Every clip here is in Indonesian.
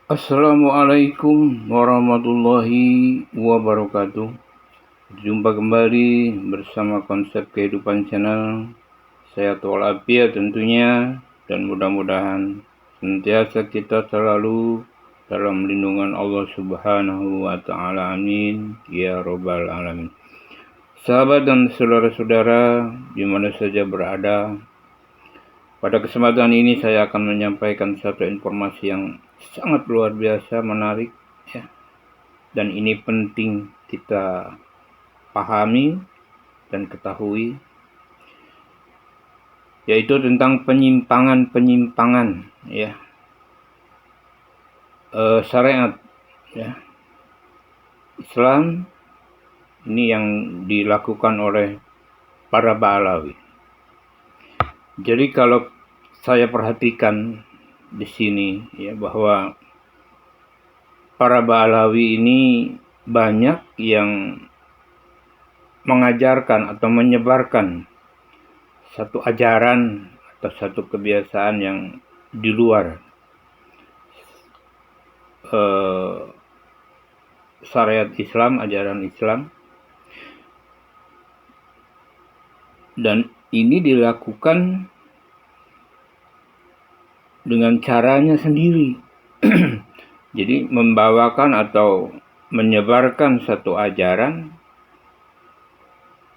Assalamualaikum warahmatullahi wabarakatuh. Jumpa kembali bersama konsep kehidupan channel. Saya walafiat tentunya, dan mudah-mudahan senantiasa kita selalu dalam lindungan Allah Subhanahu wa Ta'ala. Amin ya Rabbal Alamin. Sahabat dan saudara-saudara dimana saja berada, pada kesempatan ini saya akan menyampaikan satu informasi yang sangat luar biasa menarik, ya. Dan ini penting kita pahami dan ketahui, yaitu tentang penyimpangan-penyimpangan, ya, syariat, ya, Islam ini yang dilakukan oleh para Ba'alawi. Jadi kalau saya perhatikan di sini, ya, bahwa para Ba'alawi ini banyak yang mengajarkan atau menyebarkan satu ajaran atau satu kebiasaan yang di luar syariat Islam, ajaran Islam, dan ini dilakukan dengan caranya sendiri. Jadi membawakan atau menyebarkan satu ajaran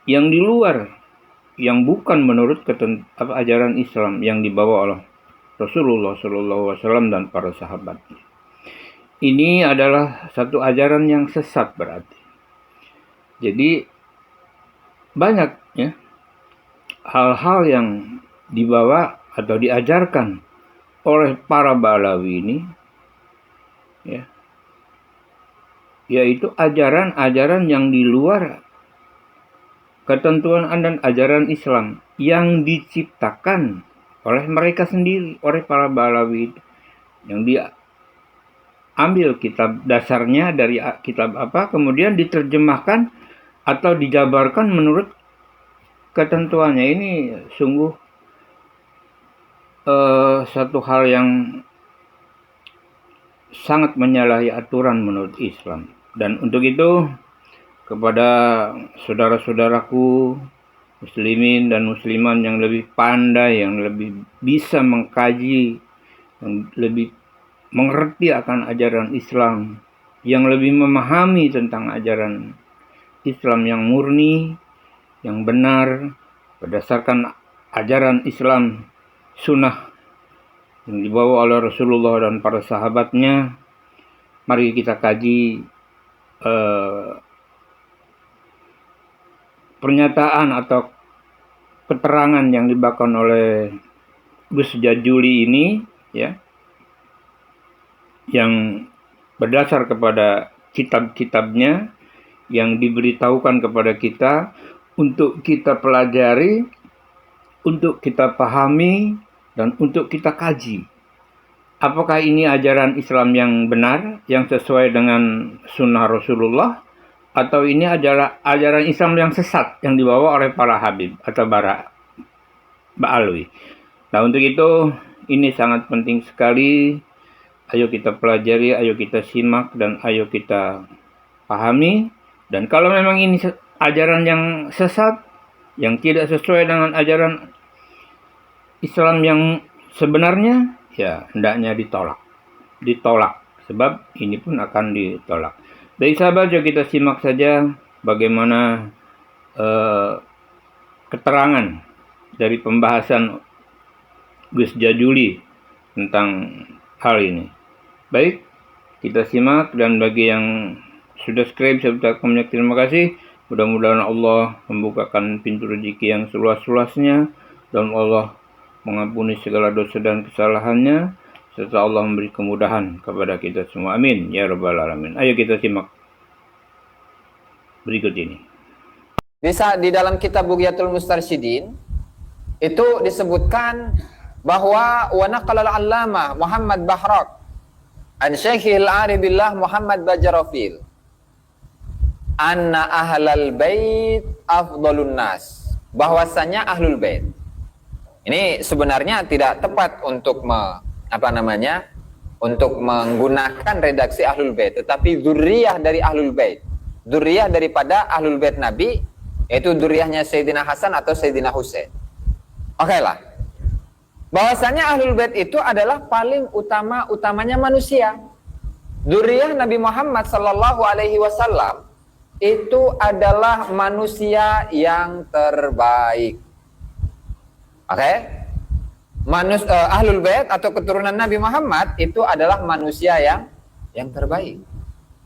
yang di luar, yang bukan menurut ajaran Islam yang dibawa oleh Rasulullah SAW dan para sahabat. Ini adalah satu ajaran yang sesat berarti. Jadi banyak, ya, hal-hal yang dibawa atau diajarkan oleh para Ba'alawi ini, ya, yaitu ajaran-ajaran yang di luar ketentuan dan ajaran Islam yang diciptakan oleh mereka sendiri, oleh para Ba'alawi itu, yang dia ambil kitab dasarnya dari kitab apa, kemudian diterjemahkan atau dijabarkan menurut ketentuannya. Ini sungguh satu hal yang sangat menyalahi aturan menurut Islam. Dan untuk itu, kepada saudara-saudaraku muslimin dan musliman yang lebih pandai, yang lebih bisa mengkaji, yang lebih mengerti akan ajaran Islam, yang lebih memahami tentang ajaran Islam yang murni, yang benar, berdasarkan ajaran Islam sunnah yang dibawa oleh Rasulullah dan para sahabatnya, mari kita kaji pernyataan atau keterangan yang dibawakan oleh Gus Jajuli ini, ya, yang berdasar kepada kitab-kitabnya yang diberitahukan kepada kita untuk kita pelajari, untuk kita pahami, dan untuk kita kaji. Apakah ini ajaran Islam yang benar, yang sesuai dengan sunnah Rasulullah, atau ini adalah ajaran Islam yang sesat yang dibawa oleh para Habib atau para Ba'alawi. Nah, untuk itu ini sangat penting sekali. Ayo kita pelajari, ayo kita simak, dan ayo kita pahami. Dan kalau memang ini ajaran yang sesat, yang tidak sesuai dengan ajaran Islam yang sebenarnya, ya hendaknya ditolak, sebab ini pun akan ditolak. Baik sahabat, yuk kita simak saja bagaimana keterangan dari pembahasan Gus Jajuli tentang hal ini. Baik, kita simak, dan bagi yang sudah subscribe saya ucapkan banyak terima kasih. Mudah-mudahan Allah membukakan pintu rezeki yang seluas-luasnya, dan Allah mengampuni segala dosa dan kesalahannya, serta Allah memberi kemudahan kepada kita semua. Amin ya Rabbal Alamin. Ayo kita simak berikut ini. Bisa di dalam kitab Bughyatul Mustarsyidin itu disebutkan bahwa wa naqala al-allama Muhammad Bahrak an Syekhil Aribillah Muhammad Bajarofil anna ahlal bait afdalun nas, bahwasanya ahlul bait ini sebenarnya tidak tepat untuk untuk menggunakan redaksi Ahlul Bait, tetapi dzurriyyah dari Ahlul Bait. Dzurriyyah daripada Ahlul Bait Nabi, yaitu dzurriyyahnya Sayyidina Hasan atau Sayyidina Husain. Oke lah. Bahwasanya Ahlul Bait itu adalah paling utamanya manusia. Dzurriyyah Nabi Muhammad sallallahu alaihi wasallam itu adalah manusia yang terbaik. Oke? Ahlul Bait atau keturunan Nabi Muhammad itu adalah manusia yang terbaik.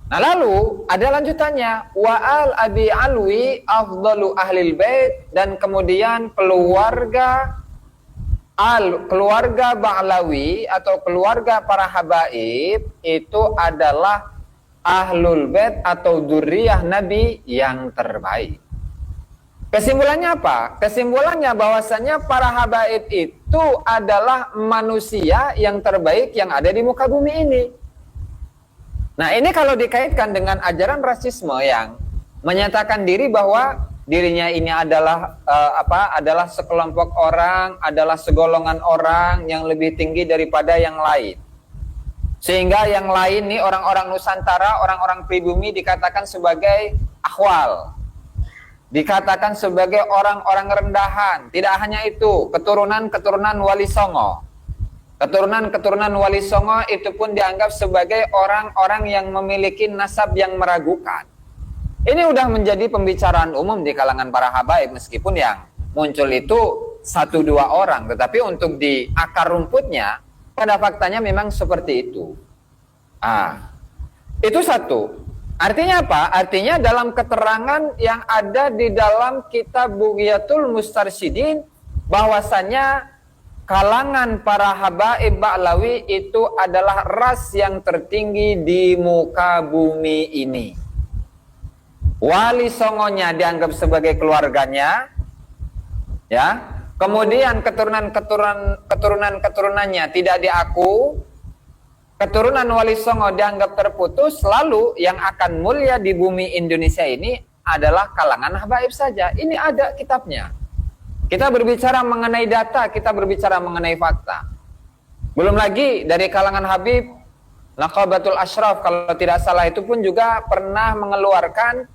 Nah, lalu ada lanjutannya, wa al abi alwi afdalu ahlil bait, dan kemudian keluarga Ba'lawi atau keluarga para habaib itu adalah Ahlul Bait atau dzurriyyah Nabi yang terbaik. Kesimpulannya apa? Kesimpulannya bahwasanya para habaib itu adalah manusia yang terbaik yang ada di muka bumi ini. Nah, ini kalau dikaitkan dengan ajaran rasisme yang menyatakan diri bahwa dirinya ini adalah adalah sekelompok orang, adalah segolongan orang yang lebih tinggi daripada yang lain. Sehingga yang lain nih, orang-orang Nusantara, orang-orang pribumi dikatakan sebagai akhwal, dikatakan sebagai orang-orang rendahan. Tidak hanya itu, keturunan Wali Songo. Keturunan Wali Songo itu pun dianggap sebagai orang-orang yang memiliki nasab yang meragukan. Ini udah menjadi pembicaraan umum di kalangan para habaib, meskipun yang muncul itu 1-2 orang, tetapi untuk di akar rumputnya pada faktanya memang seperti itu. Itu satu. Artinya apa? Artinya dalam keterangan yang ada di dalam kitab Bughyatul Mustarsyidin, bahwasannya kalangan para habaib Ba'lawi itu adalah ras yang tertinggi di muka bumi ini. Wali Songonya dianggap sebagai keluarganya, ya. Kemudian keturunannya tidak diaku. Keturunan Wali Songo dianggap terputus. Lalu yang akan mulia di bumi Indonesia ini adalah kalangan habaib saja. Ini ada kitabnya. Kita berbicara mengenai data, kita berbicara mengenai fakta. Belum lagi dari kalangan Habib, Naqabatul Ashraf kalau tidak salah itu pun juga pernah mengeluarkan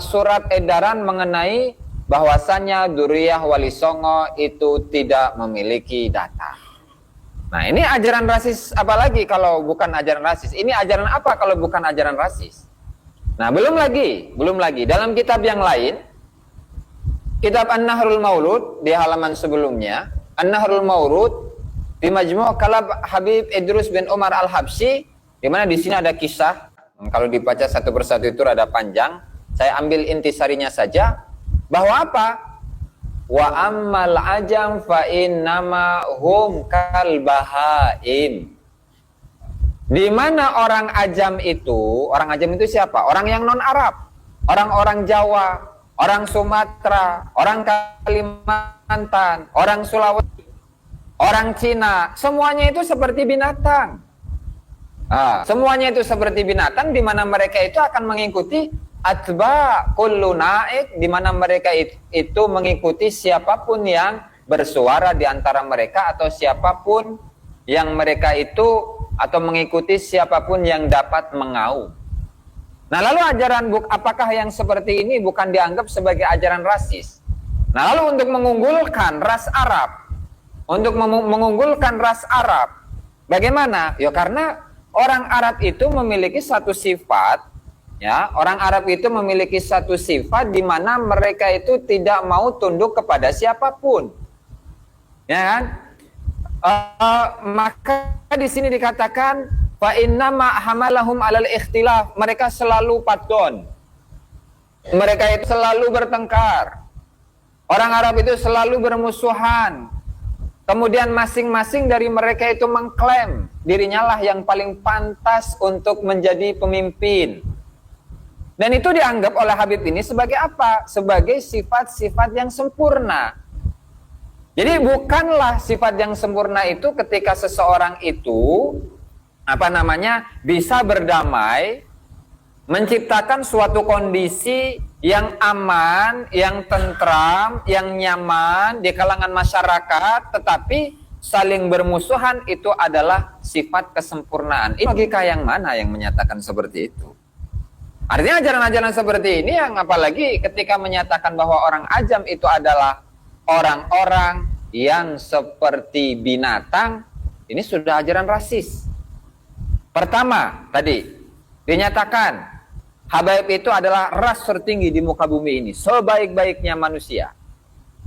surat edaran mengenai bahwasannya dzurriyyah Wali Songo itu tidak memiliki data. Nah, ini ajaran rasis apa lagi kalau bukan ajaran rasis? Ini ajaran apa kalau bukan ajaran rasis? Nah, belum lagi dalam kitab yang lain, kitab An-Nahrul Maulud di halaman sebelumnya, An-Nahrul Maulud di Majmu' Kalam Habib Idrus bin Umar Al-Habsyi, di mana di sini ada kisah. Kalau dibaca satu persatu itu rada panjang. Saya ambil intisarinya saja, bahwa apa? Wa ammal ajam fa innama hum kal bahaim. Di mana orang ajam itu siapa? Orang yang non Arab, orang-orang Jawa, orang Sumatera, orang Kalimantan, orang Sulawesi, orang Cina, semuanya itu seperti binatang. Semuanya itu seperti binatang, di mana mereka itu akan mengikuti atba kullu naik, di mana mereka itu mengikuti siapapun yang bersuara di antara mereka, atau siapapun yang mereka itu, atau mengikuti siapapun yang dapat mengaum. Nah, lalu ajaran apakah yang seperti ini bukan dianggap sebagai ajaran rasis? Nah, lalu untuk mengunggulkan ras Arab, bagaimana? Ya karena orang Arab itu memiliki satu sifat, ya, orang Arab itu memiliki satu sifat di mana mereka itu tidak mau tunduk kepada siapapun, ya kan? Maka di sini dikatakan fa inna ma hamalahum alal ikhtilaf, mereka selalu patgon, mereka itu selalu bertengkar, orang Arab itu selalu bermusuhan. Kemudian masing-masing dari mereka itu mengklaim dirinya lah yang paling pantas untuk menjadi pemimpin. Dan itu dianggap oleh Habib ini sebagai apa? Sebagai sifat-sifat yang sempurna. Jadi bukanlah sifat yang sempurna itu ketika seseorang itu bisa berdamai, menciptakan suatu kondisi yang aman, yang tentram, yang nyaman di kalangan masyarakat, tetapi saling bermusuhan itu adalah sifat kesempurnaan. Ini logika yang mana yang menyatakan seperti itu? Artinya ajaran-ajaran seperti ini yang apalagi ketika menyatakan bahwa orang ajam itu adalah orang-orang yang seperti binatang, ini sudah ajaran rasis. Pertama, tadi dinyatakan habaib itu adalah ras tertinggi di muka bumi ini, sebaik-baiknya manusia.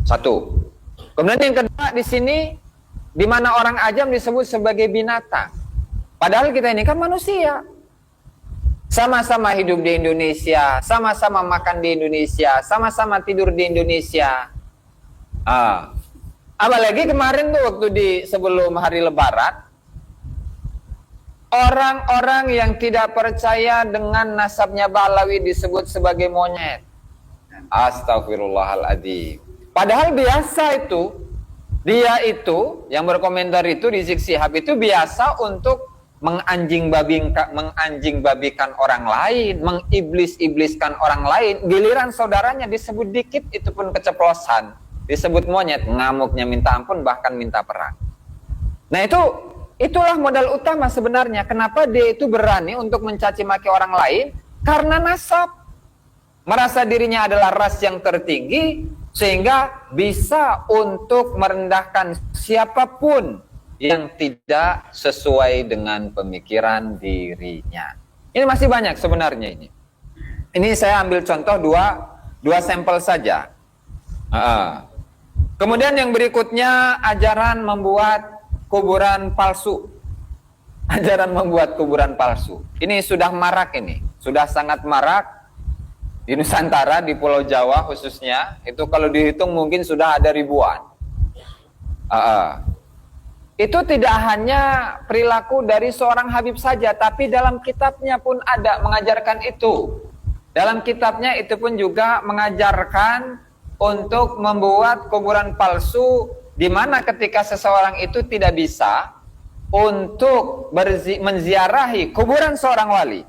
Satu. Kemudian yang kedua di sini, di mana orang ajam disebut sebagai binatang. Padahal kita ini kan manusia. Sama-sama hidup di Indonesia, sama-sama makan di Indonesia, sama-sama tidur di Indonesia. Apalagi kemarin tuh waktu sebelum hari Lebaran, orang-orang yang tidak percaya dengan nasabnya Balawi disebut sebagai monyet. Astagfirullahaladzim. Padahal biasa itu, dia itu yang berkomentar itu, Rizik Syihab itu biasa untuk menganjing babikan orang lain, mengiblis-ibliskan orang lain. Giliran saudaranya disebut dikit itu pun keceplosan, disebut monyet, ngamuknya minta ampun, bahkan minta perang. Nah itulah modal utama sebenarnya kenapa dia itu berani untuk mencaci maki orang lain, karena nasab, merasa dirinya adalah ras yang tertinggi sehingga bisa untuk merendahkan siapapun yang tidak sesuai dengan pemikiran dirinya. Ini masih banyak sebenarnya ini. Ini saya ambil contoh dua sampel saja. Kemudian yang berikutnya ajaran membuat kuburan palsu. Ajaran membuat kuburan palsu. Ini sudah marak ini, sudah sangat marak di Nusantara, di Pulau Jawa khususnya. Itu kalau dihitung mungkin sudah ada ribuan. Itu tidak hanya perilaku dari seorang Habib saja, tapi dalam kitabnya pun ada mengajarkan itu. Dalam kitabnya itu pun juga mengajarkan untuk membuat kuburan palsu, di mana ketika seseorang itu tidak bisa untuk menziarahi kuburan seorang wali.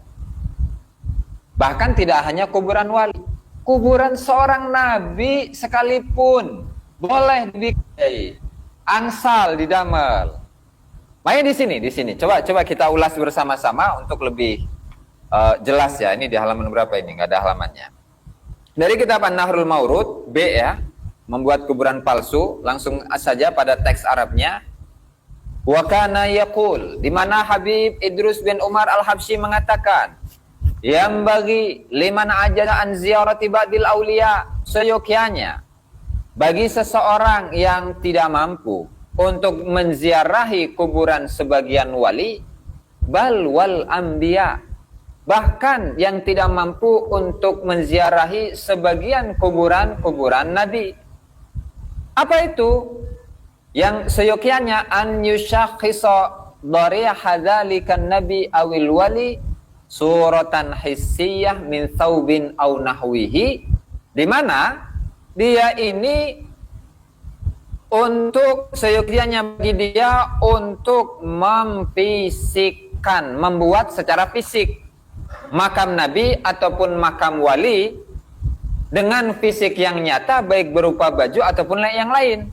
Bahkan tidak hanya kuburan wali, kuburan seorang nabi sekalipun boleh dibiayai. Angsal di Damel. Makanya di sini. Coba kita ulas bersama-sama untuk lebih jelas ya. Ini di halaman berapa ini? Nggak ada halamannya. Dari kitab An-Nahrul Maurud B ya, membuat kuburan palsu. Langsung saja pada teks Arabnya. Wa kana yaqul, di mana Habib Idrus bin Umar Al-Habsyi mengatakan, yang bagi liman ajana an ziyarati ba'dil auliya, seyogyanya bagi seseorang yang tidak mampu untuk menziarahi kuburan sebagian wali, bal wal anbiya, bahkan yang tidak mampu untuk menziarahi sebagian kuburan nabi. Apa itu? Yang seyogyanya an yushakhisa dhariha dzalikan nabi awil wali suratan hissiyah min thawbin aw nahwihi, di mana dia ini untuk seyogyanya bagi dia untuk memfisikkan, membuat secara fisik makam nabi ataupun makam wali dengan fisik yang nyata, baik berupa baju ataupun yang lain.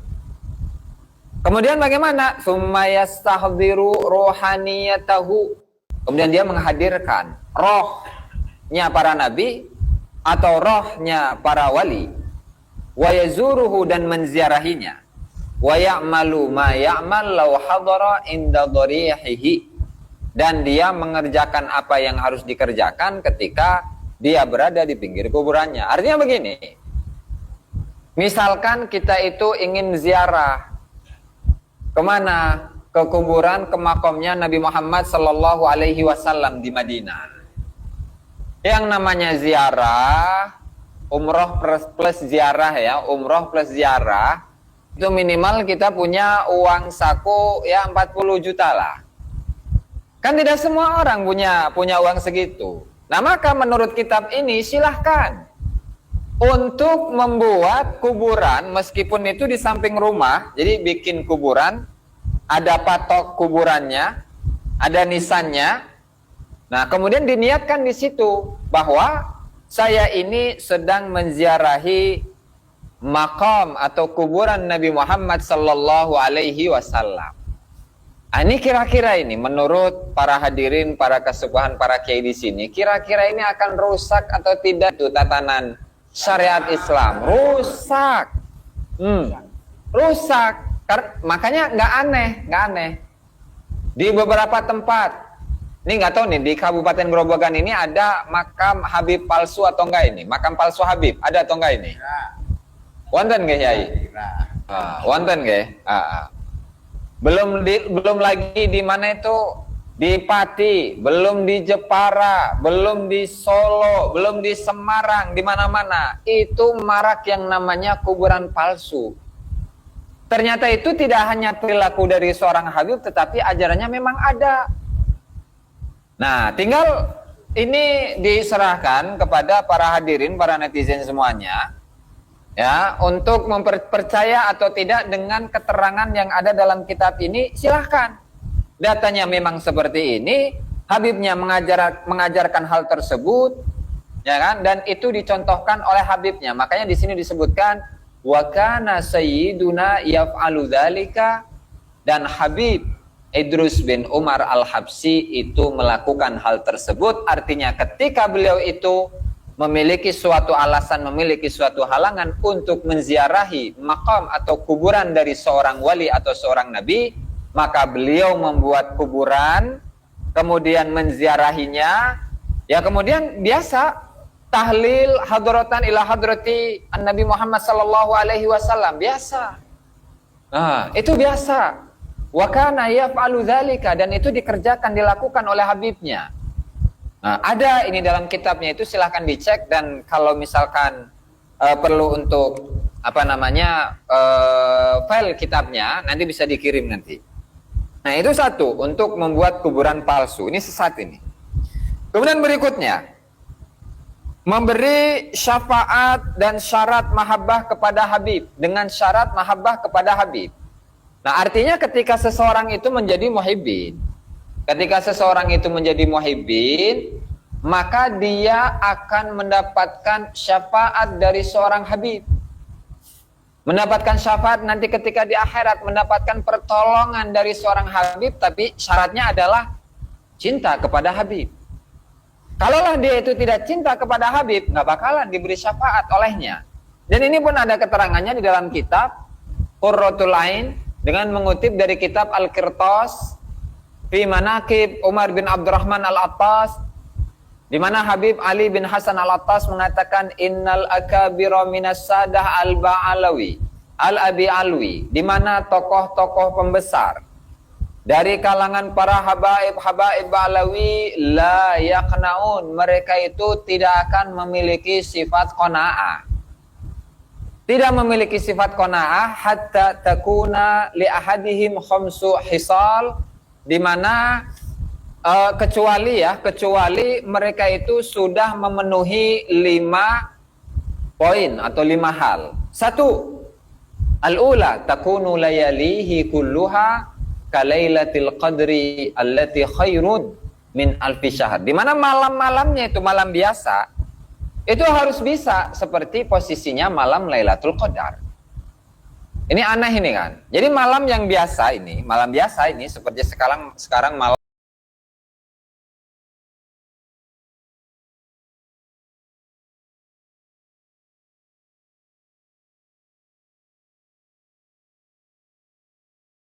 Kemudian bagaimana? Summa yastahdiru rohaniyatahu, kemudian dia menghadirkan rohnya para nabi atau rohnya para wali, wa yazuruhu, dan menziarahinya, wa ya'malu ma ya'mal law hadara inda dharihihi, dan dia mengerjakan apa yang harus dikerjakan ketika dia berada di pinggir kuburannya. Artinya begini, misalkan kita itu ingin ziarah kemana? Ke kuburan, ke makamnya Nabi Muhammad Sallallahu Alaihi Wasallam di Madinah. Yang namanya ziarah, umroh plus ziarah ya, umroh plus ziarah, itu minimal kita punya uang saku ya 40 juta lah. Kan tidak semua orang punya uang segitu. Nah maka menurut kitab ini silahkan untuk membuat kuburan, meskipun itu di samping rumah, jadi bikin kuburan, ada patok kuburannya, ada nisannya. Nah kemudian diniatkan di situ bahwa saya ini sedang menziarahi makam atau kuburan Nabi Muhammad sallallahu alaihi wasallam. Ini kira-kira ini menurut para hadirin, para kesubuhan, para kiai di sini, kira-kira ini akan rusak atau tidak tuh tatanan syariat Islam? Rusak. Rusak. Makanya nggak aneh. Di beberapa tempat, ini nggak tahu nih, di Kabupaten Grobogan ini ada makam Habib palsu atau enggak ini? Makam palsu Habib, ada atau enggak ini? Wonten nggih Yai? Wonten nggih? Belum lagi di mana itu, di Pati, belum di Jepara, belum di Solo, belum di Semarang, di mana-mana itu marak yang namanya kuburan palsu. Ternyata itu tidak hanya perilaku dari seorang Habib, tetapi ajarannya memang ada. Nah, tinggal ini diserahkan kepada para hadirin, para netizen semuanya, ya, untuk mempercaya atau tidak dengan keterangan yang ada dalam kitab ini. Silahkan. Datanya memang seperti ini, Habibnya mengajarkan hal tersebut, ya kan? Dan itu dicontohkan oleh Habibnya. Makanya di sini disebutkan wa kana sayyiduna yaf'alu dzalika, dan Habib Idrus bin Umar Al-Habsyi itu melakukan hal tersebut. Artinya ketika beliau itu memiliki suatu alasan, memiliki suatu halangan untuk menziarahi makam atau kuburan dari seorang wali atau seorang nabi, maka beliau membuat kuburan, kemudian menziarahinya, ya kemudian biasa tahlil hadratan ila hadrati Nabi Muhammad sallallahu alaihi wasallam, biasa. Nah, itu biasa. Wa kana yaf'alu dzalika, dan itu dikerjakan, dilakukan oleh Habibnya. Nah, ada ini dalam kitabnya itu, silahkan dicek, dan kalau misalkan perlu untuk file kitabnya nanti bisa dikirim nanti. Nah, itu satu, untuk membuat kuburan palsu. Ini sesat ini. Kemudian berikutnya, memberi syafaat dan syarat mahabbah kepada Habib, dengan syarat mahabbah kepada Habib. Nah, artinya ketika seseorang itu menjadi muhibbin, maka dia akan mendapatkan syafaat dari seorang Habib. Mendapatkan syafaat nanti ketika di akhirat, mendapatkan pertolongan dari seorang Habib, tapi syaratnya adalah cinta kepada Habib. Kalaulah dia itu tidak cinta kepada Habib, nggak bakalan diberi syafaat olehnya. Dan ini pun ada keterangannya di dalam kitab Qurratul Ain, dengan mengutip dari kitab Al-Qirtas fi Manaqib Umar bin Abdurrahman Al-Attas, di mana Habib Ali bin Hasan Al-Attas mengatakan innal akabira minas sadah al-ba'alawi al-abi alwi, di mana tokoh-tokoh pembesar dari kalangan para habaib Ba'alawi la yaqnaun, mereka itu tidak akan memiliki sifat qanaah. Tidak memiliki sifat qanaah hatta takuna li ahadihim khamsu hisal, di mana kecuali mereka itu sudah memenuhi 5 poin atau 5 hal. 1, al-ula takunu layalihi kulluha kalailatil qadri allati khairun min alfi syahr, di mana malam-malamnya itu malam biasa itu harus bisa seperti posisinya malam Lailatul Qadar. Ini aneh ini kan. Jadi malam yang biasa ini, seperti sekarang malam